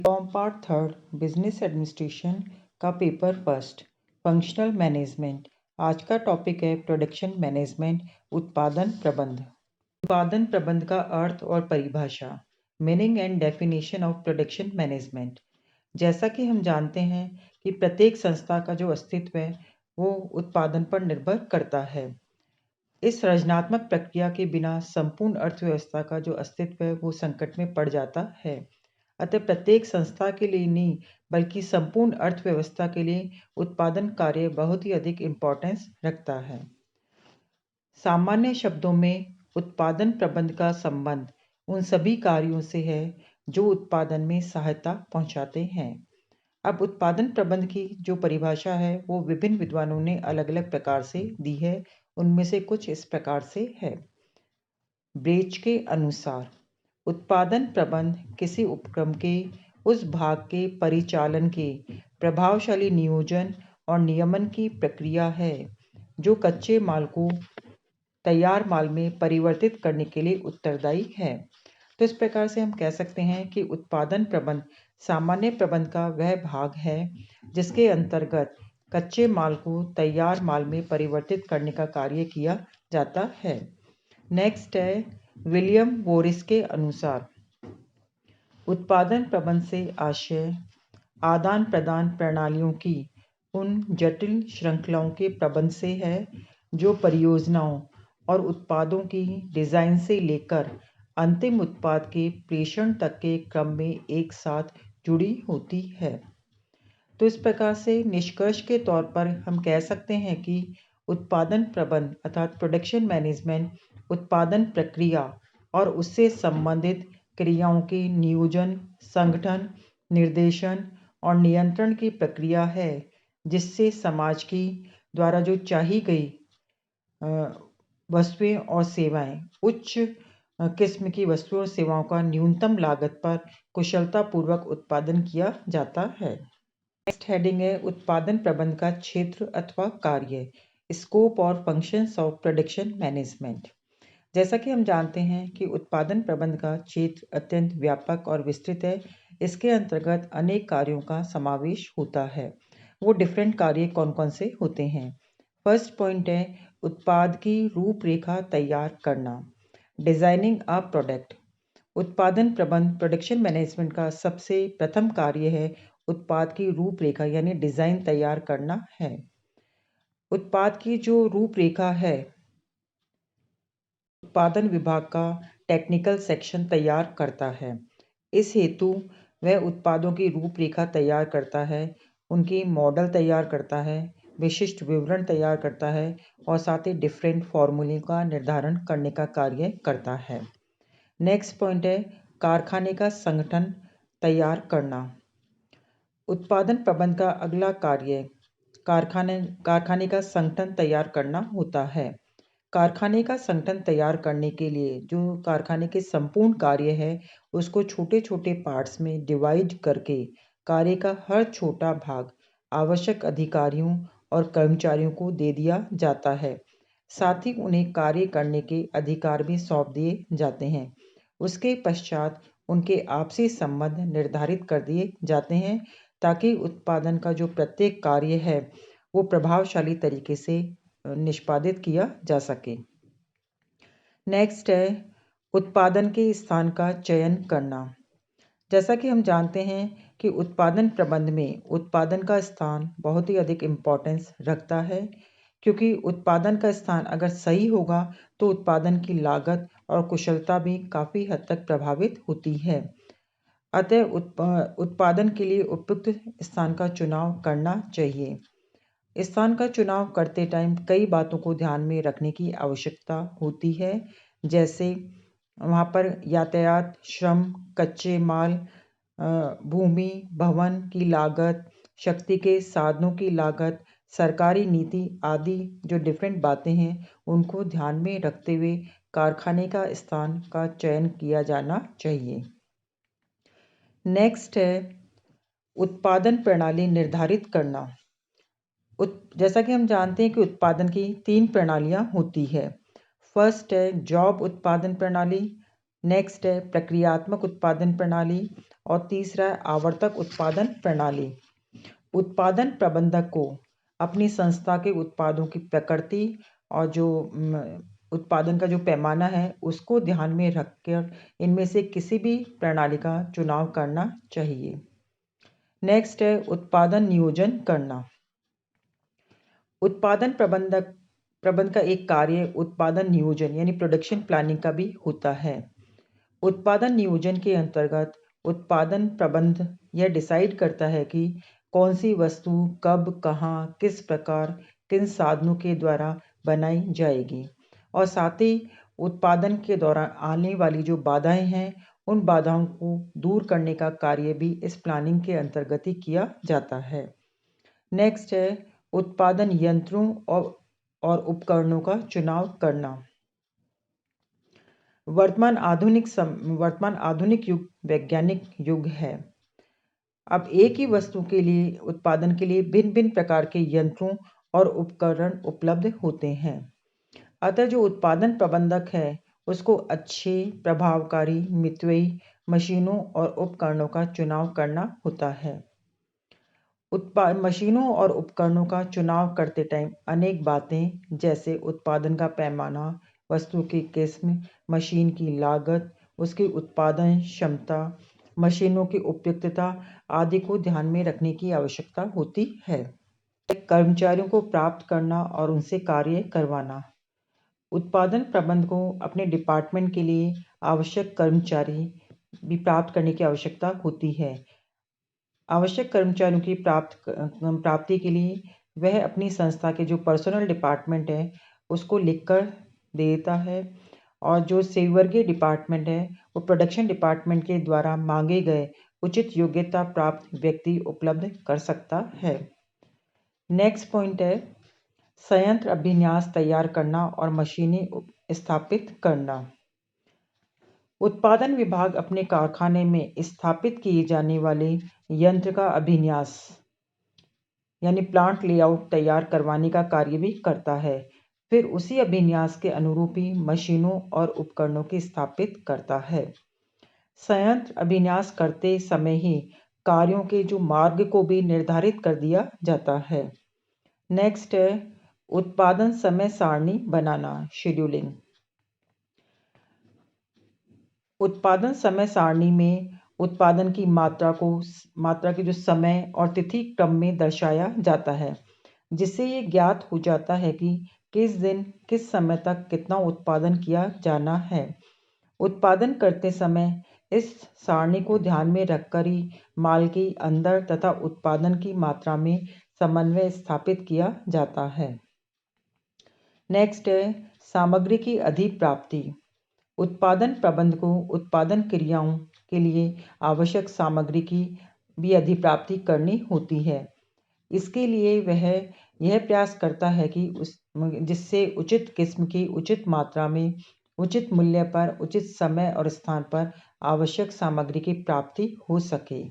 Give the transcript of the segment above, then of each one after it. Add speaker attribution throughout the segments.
Speaker 1: Form part third business administration का paper first functional management. आज का टॉपिक है प्रोडक्शन मैनेजमेंट, उत्पादन प्रबंध। उत्पादन प्रबंध का अर्थ और परिभाषा, meaning and definition of production management. जैसा कि हम जानते हैं कि प्रत्येक संस्था का जो अस्तित्व है वो उत्पादन पर निर्भर करता है। इस रचनात्मक प्रक्रिया के बिना संपूर्ण अर्थव्यवस्था का जो अस्तित्व है वो संकट में पड़ जाता है। अतः प्रत्येक संस्था के लिए नहीं बल्कि संपूर्ण अर्थव्यवस्था के लिए उत्पादन कार्य बहुत ही अधिक इम्पोर्टेंस रखता है। सामान्य शब्दों में उत्पादन प्रबंध का संबंध उन सभी कार्यों से है जो उत्पादन में सहायता पहुंचाते हैं। अब उत्पादन प्रबंध की जो परिभाषा है वो विभिन्न विद्वानों ने अलग अलग प्रकार से दी है। उनमें से कुछ इस प्रकार से है। ब्रेच के अनुसार उत्पादन प्रबंध किसी उपक्रम के उस भाग के परिचालन के प्रभावशाली नियोजन और नियमन की प्रक्रिया है जो कच्चे माल को तैयार माल में परिवर्तित करने के लिए उत्तरदायी है। तो इस प्रकार से हम कह सकते हैं कि उत्पादन प्रबंध सामान्य प्रबंध का वह भाग है जिसके अंतर्गत कच्चे माल को तैयार माल में परिवर्तित करने का कार्य किया जाता है। नेक्स्ट है विलियम वोरिस के अनुसार उत्पादन प्रबंध से आशय आदान प्रदान प्रणालियों की उन जटिल श्रृंखलाओं के प्रबंध से है जो परियोजनाओं और उत्पादों की डिजाइन से लेकर अंतिम उत्पाद के प्रेषण तक के क्रम में एक साथ जुड़ी होती है। तो इस प्रकार से निष्कर्ष के तौर पर हम कह सकते हैं कि उत्पादन प्रबंध अर्थात प्रोडक्शन मैनेजमेंट उत्पादन प्रक्रिया और उससे संबंधित क्रियाओं के नियोजन, संगठन, निर्देशन और नियंत्रण की प्रक्रिया है जिससे समाज की द्वारा जो चाही गई वस्तुएं और सेवाएं उच्च किस्म की वस्तुओं और सेवाओं का न्यूनतम लागत पर कुशलतापूर्वक उत्पादन किया जाता है। नेक्स्ट हेडिंग है उत्पादन प्रबंध का क्षेत्र अथवा कार्य, स्कोप और फंक्शंस ऑफ प्रोडक्शन मैनेजमेंट। जैसा कि हम जानते हैं कि उत्पादन प्रबंध का क्षेत्र अत्यंत व्यापक और विस्तृत है। इसके अंतर्गत अनेक कार्यों का समावेश होता है। वो डिफरेंट कार्य कौन कौन से होते हैं। फर्स्ट पॉइंट है उत्पाद की रूपरेखा तैयार करना, डिजाइनिंग अ प्रोडक्ट। उत्पादन प्रबंध प्रोडक्शन मैनेजमेंट का सबसे प्रथम कार्य है उत्पाद की रूपरेखा यानी डिजाइन तैयार करना है। उत्पाद की जो रूपरेखा है उत्पादन विभाग का टेक्निकल सेक्शन तैयार करता है। इस हेतु वह उत्पादों की रूपरेखा तैयार करता है, उनकी मॉडल तैयार करता है, विशिष्ट विवरण तैयार करता है और साथ ही डिफरेंट फॉर्मूले का निर्धारण करने का कार्य करता है। नेक्स्ट पॉइंट है कारखाने का संगठन तैयार करना। उत्पादन प्रबंध का अगला कार्य कारखाने का संगठन तैयार करना होता है। कारखाने का संगठन तैयार करने के लिए जो कारखाने के संपूर्ण कार्य है उसको छोटे छोटे पार्ट्स में डिवाइड करके कार्य का हर छोटा भाग आवश्यक अधिकारियों और कर्मचारियों को दे दिया जाता है। साथ ही उन्हें कार्य करने के अधिकार भी सौंप दिए जाते हैं। उसके पश्चात उनके आपसी संबंध निर्धारित कर दिए जाते हैं ताकि उत्पादन का जो प्रत्येक कार्य है वो प्रभावशाली तरीके से निष्पादित किया जा सके। नेक्स्ट है उत्पादन के स्थान का चयन करना। जैसा कि हम जानते हैं कि उत्पादन प्रबंध में उत्पादन का स्थान बहुत ही अधिक इम्पोर्टेंस रखता है क्योंकि उत्पादन का स्थान अगर सही होगा तो उत्पादन की लागत और कुशलता भी काफ़ी हद तक प्रभावित होती है। अतः उत्पादन के लिए उपयुक्त स्थान का चुनाव करना चाहिए। स्थान का चुनाव करते टाइम कई बातों को ध्यान में रखने की आवश्यकता होती है, जैसे वहाँ पर यातायात, श्रम, कच्चे माल, भूमि, भवन की लागत, शक्ति के साधनों की लागत, सरकारी नीति आदि जो डिफरेंट बातें हैं उनको ध्यान में रखते हुए कारखाने का स्थान का चयन किया जाना चाहिए। नेक्स्ट है उत्पादन प्रणाली निर्धारित करना। जैसा कि हम जानते हैं कि उत्पादन की 3 प्रणालियां होती है। फर्स्ट है जॉब उत्पादन प्रणाली, नेक्स्ट है प्रक्रियात्मक उत्पादन प्रणाली और तीसरा है आवर्तक उत्पादन प्रणाली। उत्पादन प्रबंधक को अपनी संस्था के उत्पादों की प्रकृति और जो उत्पादन का जो पैमाना है उसको ध्यान में रखकर इनमें से किसी भी प्रणाली का चुनाव करना चाहिए। नेक्स्ट है उत्पादन नियोजन करना। उत्पादन प्रबंध का एक कार्य उत्पादन नियोजन यानी प्रोडक्शन प्लानिंग का भी होता है। उत्पादन नियोजन के अंतर्गत उत्पादन प्रबंध यह डिसाइड करता है कि कौन सी वस्तु कब कहाँ किस प्रकार किन साधनों के द्वारा बनाई जाएगी और साथ ही उत्पादन के दौरान आने वाली जो बाधाएं हैं उन बाधाओं को दूर करने का कार्य भी इस प्लानिंग के अंतर्गत ही किया जाता है। नेक्स्ट है उत्पादन यंत्रों और उपकरणों का चुनाव करना। वर्तमान आधुनिक युग वैज्ञानिक युग है। अब एक ही वस्तु के लिए उत्पादन के लिए भिन्न भिन्न प्रकार के यंत्रों और उपकरण उपलब्ध होते हैं। अतः जो उत्पादन प्रबंधक है उसको अच्छे प्रभावकारी मितव्ययी मशीनों और उपकरणों का चुनाव करना होता है। मशीनों और उपकरणों का चुनाव करते टाइम अनेक बातें जैसे उत्पादन का पैमाना, वस्तु की किस्म, मशीन की लागत, उसकी उत्पादन क्षमता, मशीनों की उपयुक्तता आदि को ध्यान में रखने की आवश्यकता होती है। कर्मचारियों को प्राप्त करना और उनसे कार्य करवाना। उत्पादन प्रबंध को अपने डिपार्टमेंट के लिए आवश्यक कर्मचारी भी प्राप्त करने की आवश्यकता होती है। आवश्यक कर्मचारियों की प्राप्ति के लिए वह अपनी संस्था के जो पर्सनल डिपार्टमेंट है उसको लिखकर देता है और जो सेवर्गीय डिपार्टमेंट है वो प्रोडक्शन डिपार्टमेंट के द्वारा मांगे गए उचित योग्यता प्राप्त व्यक्ति उपलब्ध कर सकता है। नेक्स्ट पॉइंट है संयंत्र अभिन्यास तैयार करना और मशीनें स्थापित करना। उत्पादन विभाग अपने कारखाने में स्थापित किए जाने वाले यंत्र का अभिन्यास यानी प्लांट लेआउट तैयार करवाने का कार्य भी करता है। फिर उसी अभिन्यास के अनुरूप ही मशीनों और उपकरणों की स्थापित करता है। संयंत्र अभिन्यास करते समय ही कार्यों के जो मार्ग को भी निर्धारित कर दिया जाता है। नेक्स्ट है उत्पादन समय सारणी बनाना, शेड्यूलिंग। उत्पादन समय सारणी में उत्पादन की मात्रा के जो समय और तिथि क्रम में दर्शाया जाता है, जिससे ये ज्ञात हो जाता है कि किस दिन किस समय तक कितना उत्पादन किया जाना है। उत्पादन करते समय इस सारणी को ध्यान में रखकर ही माल की अंदर तथा उत्पादन की मात्रा में समन्वय स्थापित किया जाता है। नेक्स्ट है सामग्री की अधिप्राप्ति। उत्पादन प्रबंध को उत्पादन क्रियाओं के लिए आवश्यक सामग्री की भी अधिप्राप्ति करनी होती है। इसके लिए वह यह प्रयास करता है कि जिससे उचित किस्म की उचित मात्रा में उचित मूल्य पर उचित समय और स्थान पर आवश्यक सामग्री की प्राप्ति हो सके।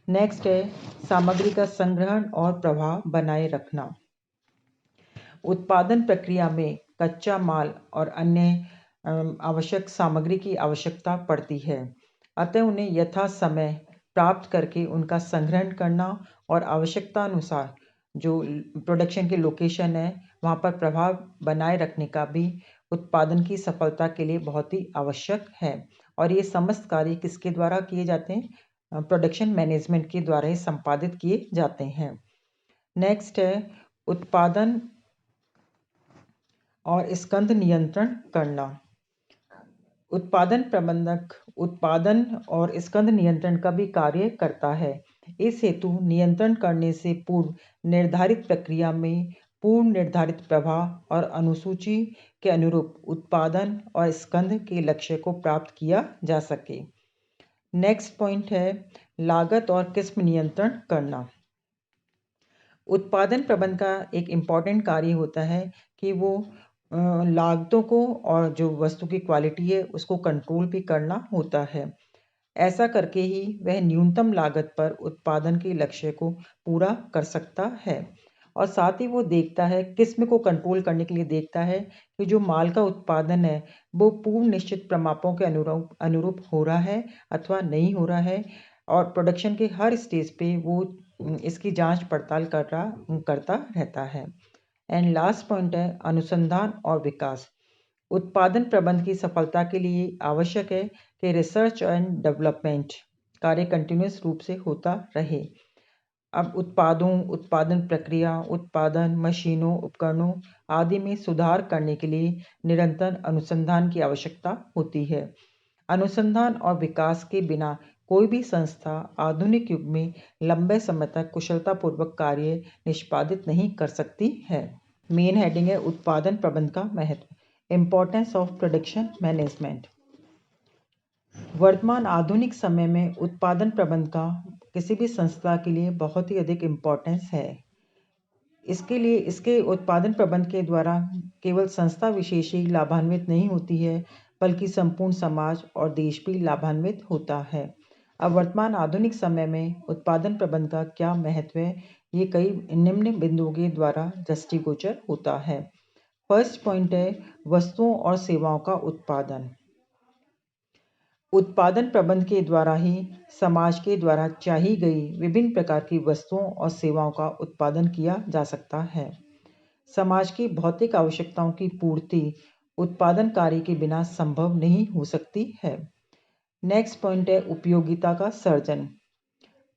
Speaker 1: नेक्स्ट है सामग्री का संग्रहण और प्रवाह बनाए रखना। उत्पादन प्रक्रिया में कच्चा माल और अन्य आवश्यक सामग्री की आवश्यकता पड़ती है, अतः उन्हें यथा समय प्राप्त करके उनका संग्रहण करना और आवश्यकता अनुसार जो प्रोडक्शन के लोकेशन है वहाँ पर प्रभाव बनाए रखने का भी उत्पादन की सफलता के लिए बहुत ही आवश्यक है। और ये समस्त कार्य किसके द्वारा किए जाते हैं? प्रोडक्शन मैनेजमेंट के द्वारा ही संपादित किए जाते हैं। नेक्स्ट है उत्पादन और स्कंध नियंत्रण करना। उत्पादन प्रबंधक उत्पादन और स्कंध नियंत्रण का भी कार्य करता है। इस हेतु नियंत्रण करने से पूर्व निर्धारित प्रक्रिया में पूर्व निर्धारित प्रवाह और अनुसूची के अनुरूप उत्पादन और स्कंध के लक्ष्य को प्राप्त किया जा सके। नेक्स्ट पॉइंट है लागत और किस्म नियंत्रण करना। उत्पादन प्रबंध का एक इम्पॉर्टेंट कार्य होता है कि वो लागतों को और जो वस्तु की क्वालिटी है उसको कंट्रोल भी करना होता है। ऐसा करके ही वह न्यूनतम लागत पर उत्पादन के लक्ष्य को पूरा कर सकता है। और साथ ही वो देखता है, किस्म को कंट्रोल करने के लिए देखता है कि जो माल का उत्पादन है वो पूर्व निश्चित प्रमापों के अनुरूप हो रहा है अथवा नहीं हो रहा है, और प्रोडक्शन के हर स्टेज पे वो इसकी जांच पड़ताल करता रहता है। एंड लास्ट पॉइंट है अनुसंधान और विकास। उत्पादन प्रबंध की सफलता के लिए आवश्यक है कि रिसर्च एंड डेवलपमेंट कार्य कंटिन्यूस रूप से होता रहे। अब उत्पादों, उत्पादन प्रक्रिया, उत्पादन, मशीनों, उपकरणों आदि में सुधार करने के लिए निरंतर अनुसंधान की आवश्यकता होती है। अनुसंधान और विकास के बिना कोई भी संस्था आधुनिक युग में लंबे समय तक कुशलतापूर्वक कार्य निष्पादित नहीं कर सकती है। मेन हेडिंग है उत्पादन प्रबंध का महत्व, इम्पोर्टेंस ऑफ प्रोडक्शन मैनेजमेंट। वर्तमान आधुनिक समय में उत्पादन प्रबंध का किसी भी संस्था के लिए बहुत ही अधिक इम्पोर्टेंस है। इसके उत्पादन प्रबंध के द्वारा केवल संस्था विशेष ही लाभान्वित नहीं होती है, बल्कि संपूर्ण समाज और देश भी लाभान्वित होता है। अब वर्तमान आधुनिक समय में उत्पादन प्रबंध का क्या महत्व है, ये कई निम्न बिंदुओं के द्वारा दृष्टिगोचर होता है। फर्स्ट पॉइंट है वस्तुओं और सेवाओं का उत्पादन। उत्पादन प्रबंध के द्वारा ही समाज के द्वारा चाही गई विभिन्न प्रकार की वस्तुओं और सेवाओं का उत्पादन किया जा सकता है। समाज की भौतिक आवश्यकताओं की पूर्ति उत्पादन कार्य के बिना संभव नहीं हो सकती है। नेक्स्ट पॉइंट है उपयोगिता का सर्जन।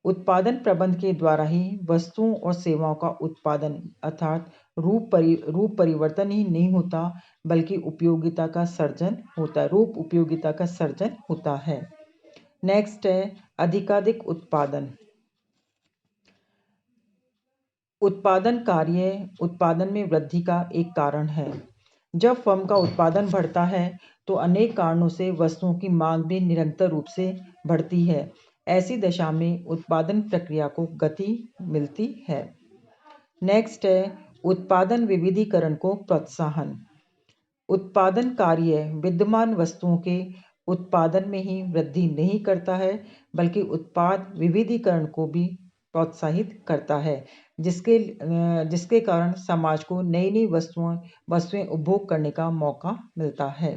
Speaker 1: उत्पादन प्रबंध के द्वारा ही वस्तुओं और सेवाओं का उत्पादन अर्थात रूप परिवर्तन ही नहीं होता, बल्कि उपयोगिता का सर्जन होता है, रूप उपयोगिता का सर्जन होता है। नेक्स्ट है अधिकाधिक उत्पादन। उत्पादन कार्य उत्पादन में वृद्धि का एक कारण है। जब फर्म का उत्पादन बढ़ता है तो अनेक कारणों से वस्तुओं की मांग भी निरंतर रूप से बढ़ती है। ऐसी दशा में उत्पादन प्रक्रिया को गति मिलती है। नेक्स्ट है उत्पादन विविधीकरण को प्रोत्साहन। उत्पादन कार्य विद्यमान वस्तुओं के उत्पादन में ही वृद्धि नहीं करता है, बल्कि उत्पाद विविधीकरण को भी प्रोत्साहित करता है, जिसके कारण समाज को नई नई वस्तुएं उपभोग करने का मौका मिलता है।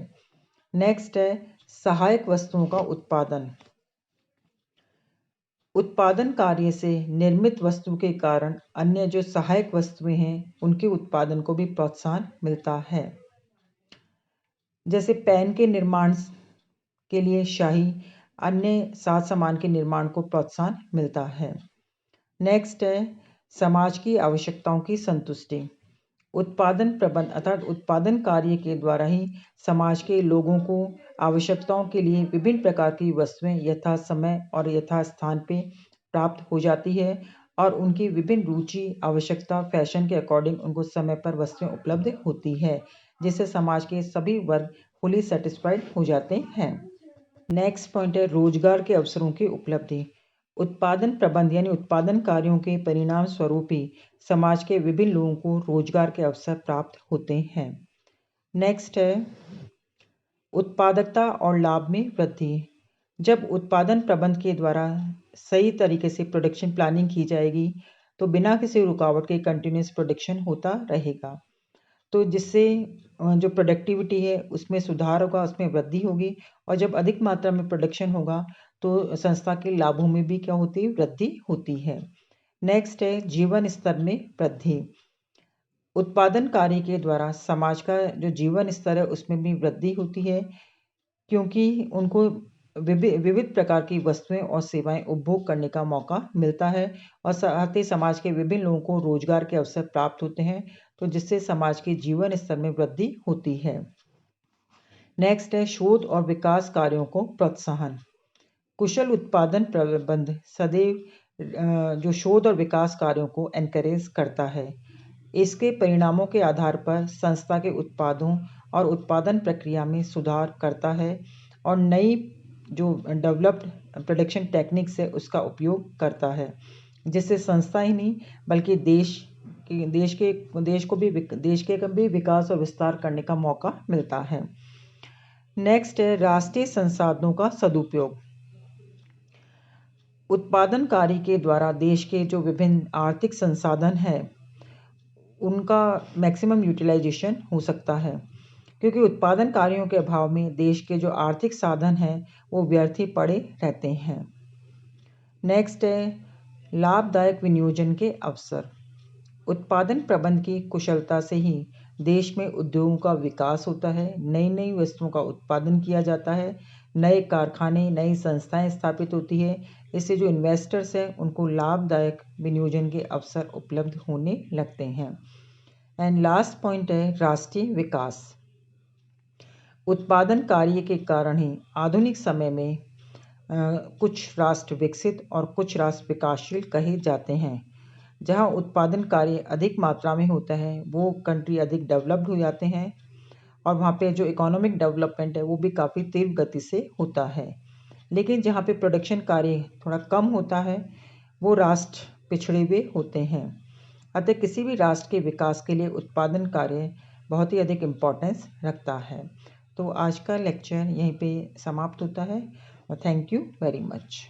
Speaker 1: नेक्स्ट है सहायक वस्तुओं का उत्पादन। उत्पादन कार्य से निर्मित वस्तु के कारण अन्य जो सहायक वस्तुएं हैं उनके उत्पादन को भी प्रोत्साहन मिलता है। जैसे पेन के निर्माण के लिए शाही, अन्य साज सामान के निर्माण को प्रोत्साहन मिलता है। नेक्स्ट है समाज की आवश्यकताओं की संतुष्टि। उत्पादन प्रबंध अर्थात उत्पादन कार्य के द्वारा ही समाज के लोगों को आवश्यकताओं के लिए विभिन्न प्रकार की वस्तुएं यथा समय और यथा स्थान पे प्राप्त हो जाती है, और उनकी विभिन्न रुचि, आवश्यकता, फैशन के अकॉर्डिंग उनको समय पर वस्तुएं उपलब्ध होती है, जिससे समाज के सभी वर्ग फुली सेटिस्फाइड हो जाते हैं। नेक्स्ट पॉइंट है रोजगार के अवसरों की उपलब्धि। उत्पादन प्रबंध यानी उत्पादन कार्यों के परिणाम स्वरूप ही समाज के विभिन्न लोगों को रोजगार के अवसर प्राप्त होते हैं। नेक्स्ट है उत्पादकता और लाभ में वृद्धि। जब उत्पादन प्रबंध के द्वारा सही तरीके से प्रोडक्शन प्लानिंग की जाएगी तो बिना किसी रुकावट के कंटिन्यूस प्रोडक्शन होता रहेगा, तो जिससे जो प्रोडक्टिविटी है उसमें सुधार होगा, उसमें वृद्धि होगी, और जब अधिक मात्रा में प्रोडक्शन होगा तो संस्था के लाभों में भी क्या होती है, वृद्धि होती है। नेक्स्ट है जीवन स्तर में वृद्धि। उत्पादन कार्य के द्वारा समाज का जो जीवन स्तर है उसमें भी वृद्धि होती है, क्योंकि उनको विविध प्रकार की वस्तुएं और सेवाएं उपभोग करने का मौका मिलता है, और साथ ही समाज के विभिन्न लोगों को रोजगार के अवसर प्राप्त होते हैं, तो जिससे समाज के जीवन स्तर में वृद्धि होती है। नेक्स्ट है शोध और विकास कार्यों को प्रोत्साहन। कुशल उत्पादन प्रबंध सदैव जो शोध और विकास कार्यों को एनकरेज करता है। इसके परिणामों के आधार पर संस्था के उत्पादों और उत्पादन प्रक्रिया में सुधार करता है, और नई जो डेवलप्ड प्रोडक्शन टेक्निक्स है उसका उपयोग करता है, जिससे संस्था ही नहीं बल्कि देश के भी विकास और विस्तार करने का मौका मिलता है। नेक्स्ट है राष्ट्रीय संसाधनों का सदुपयोग। उत्पादन कार्य के द्वारा देश के जो विभिन्न आर्थिक संसाधन हैं उनका मैक्सिमम यूटिलाइजेशन हो सकता है, क्योंकि उत्पादन कार्यों के अभाव में देश के जो आर्थिक साधन हैं वो व्यर्थ ही पड़े रहते हैं। नेक्स्ट है लाभदायक विनियोजन के अवसर। उत्पादन प्रबंध की कुशलता से ही देश में उद्योगों का विकास होता है, नई नई वस्तुओं का उत्पादन किया जाता है, नए कारखाने, नई संस्थाएं स्थापित होती है। इससे जो इन्वेस्टर्स हैं उनको लाभदायक विनियोजन के अवसर उपलब्ध होने लगते हैं। एंड लास्ट पॉइंट है राष्ट्रीय विकास। उत्पादन कार्य के कारण ही आधुनिक समय में कुछ राष्ट्र विकसित और कुछ राष्ट्र विकासशील कहे जाते हैं। जहाँ उत्पादन कार्य अधिक मात्रा में होता है वो कंट्री अधिक डेवलप्ड हो जाते हैं, और वहाँ पे जो इकोनॉमिक डेवलपमेंट है वो भी काफ़ी तीव्र गति से होता है। लेकिन जहाँ पे प्रोडक्शन कार्य थोड़ा कम होता है वो राष्ट्र पिछड़े हुए होते हैं। अतः किसी भी राष्ट्र के विकास के लिए उत्पादन कार्य बहुत ही अधिक इम्पोर्टेंस रखता है। तो आज का लेक्चर यहीं पे समाप्त होता है और थैंक यू वेरी मच।